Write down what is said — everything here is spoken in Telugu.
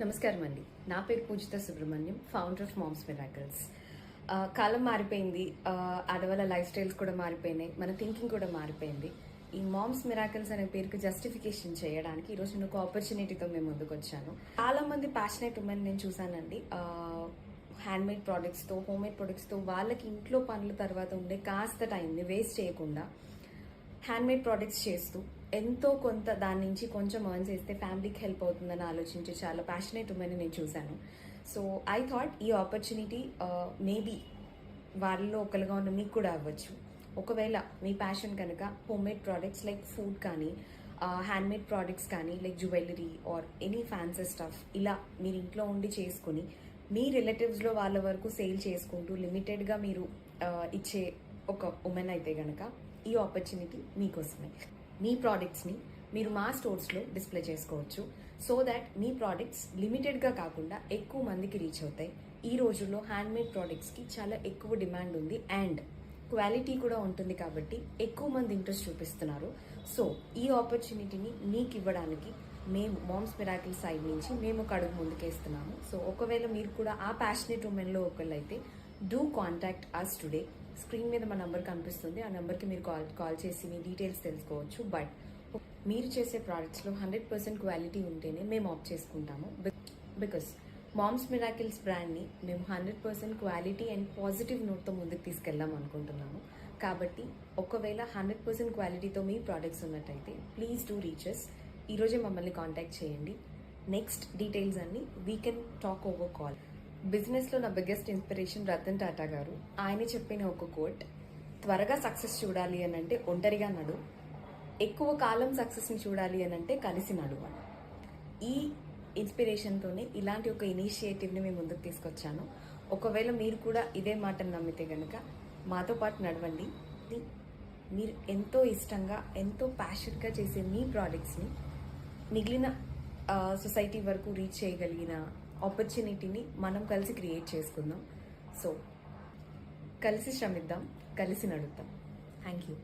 నమస్కారం అండి. నా పేరు Poojitha Subrahmanyam, founder of mom's miracles. కాలం మారిపోయింది, ఆడవాళ్ళ లైఫ్ స్టైల్స్ కూడా మారిపోయినాయి, మన థింకింగ్ కూడా మారిపోయింది. ఈ మామ్స్ మిరాకిల్స్ అనే పేరుకి జస్టిఫికేషన్ చేయడానికి ఈరోజు నేను ఒక ఆపర్చునిటీతో మేము ముందుకు వచ్చాను. చాలా మంది ప్యాషనేట్ ఉమెన్ నేను చూసానండి. హ్యాండ్మేడ్ ప్రోడక్ట్స్తో, హోమ్మేడ్ ప్రోడక్ట్స్తో వాళ్ళకి ఇంట్లో పనుల తర్వాత ఉండే కాస్త టైంని వేస్ట్ చేయకుండా హ్యాండ్మేడ్ ప్రోడక్ట్స్ చేస్తూ ఎంతో కొంత దాని నుంచి కొంచెం ఎర్న్ చేస్తే ఫ్యామిలీకి హెల్ప్ అవుతుందని ఆలోచించి చాలా ప్యాషనేట్ ఉమెన్ నేను చూశాను. సో ఐ థాట్ ఈ ఆపర్చునిటీ మేబీ వాళ్ళలో ఒకరిగా ఉన్న మీకు కూడా అవ్వచ్చు. ఒకవేళ మీ ప్యాషన్ కనుక హోమ్మేడ్ ప్రోడక్ట్స్ లైక్ ఫుడ్ కానీ, హ్యాండ్మేడ్ ప్రోడక్ట్స్ కానీ like jewellery or any fancy stuff ఇలా మీరు ఇంట్లో ఉండి చేసుకుని మీ రిలేటివ్స్లో వాళ్ళ వరకు సేల్ చేసుకుంటూ లిమిటెడ్గా మీరు ఇచ్చే ఒక ఉమెన్ అయితే కనుక ఈ ఆపర్చునిటీ మీకోసమే. మీ ప్రోడక్ట్స్ని మీరు మా స్టోర్స్లో డిస్ప్లే చేసుకోవచ్చు. సో దాట్ మీ ప్రోడక్ట్స్ లిమిటెడ్గా కాకుండా ఎక్కువ మందికి రీచ్ అవుతాయి. ఈ రోజుల్లో హ్యాండ్మేడ్ ప్రోడక్ట్స్కి చాలా ఎక్కువ డిమాండ్ ఉంది అండ్ క్వాలిటీ కూడా ఉంటుంది కాబట్టి ఎక్కువ మంది ఇంట్రెస్ట్ చూపిస్తున్నారు. సో ఈ ఆపర్చునిటీని మీకు ఇవ్వడానికి మేము మామ్స్ మిరాకిల్ సైడ్ నుంచి మేము ఒక అడుగు ముందుకేస్తున్నాము. సో ఒకవేళ మీరు కూడా ఆ ప్యాషనేట్ ఉమెన్లో ఒకళ్ళు అయితే do contact us today. Screen మీద మా నంబర్ కనిపిస్తుంది, ఆ నెంబర్కి మీరు కాల్ చేసి మీ డీటెయిల్స్ తెలుసుకోవచ్చు. బట్ మీరు చేసే ప్రోడక్ట్స్లో 100% క్వాలిటీ ఉంటేనే మేము ఆప్ట్ చేసుకుంటాము. బికాస్ మామ్స్ మిరాకిల్స్ బ్రాండ్ని మేము 100% క్వాలిటీ అండ్ పాజిటివ్ నోట్తో ముందుకు తీసుకెళ్దాం అనుకుంటున్నాము. కాబట్టి ఒకవేళ 100% క్వాలిటీతో మీ ప్రోడక్ట్స్ ఉన్నట్టయితే ప్లీజ్ డూ రీచెస్. ఈరోజే మమ్మల్ని కాంటాక్ట్ చేయండి. నెక్స్ట్ డీటెయిల్స్ అన్ని we can talk over call. బిజినెస్లో నా బిగ్గెస్ట్ ఇన్స్పిరేషన్ రతన్ టాటా గారు. ఆయన చెప్పిన ఒక కోట్, త్వరగా సక్సెస్ చూడాలి అని అంటే ఒంటరిగా నడు, ఎక్కువ కాలం సక్సెస్ని చూడాలి అని అంటే కలిసి నడువ. ఈ ఇన్స్పిరేషన్తోనే ఇలాంటి ఒక ఇనిషియేటివ్ని మేము ముందుకు తీసుకొచ్చాను. ఒకవేళ మీరు కూడా ఇదే మాటను నమ్మితే కనుక మాతో పాటు నడవండి. మీరు ఎంతో ఇష్టంగా ఎంతో ప్యాషన్గా చేసే మీ ప్రోడక్ట్స్ని మిగిలిన సొసైటీ వరకు రీచ్ చేయగలిగిన ఆపర్చునిటీని మనం కలిసి క్రియేట్ చేసుకుందాం. సో కలిసి శ్రమిద్దాం, కలిసి నడుద్దాం. Thank you.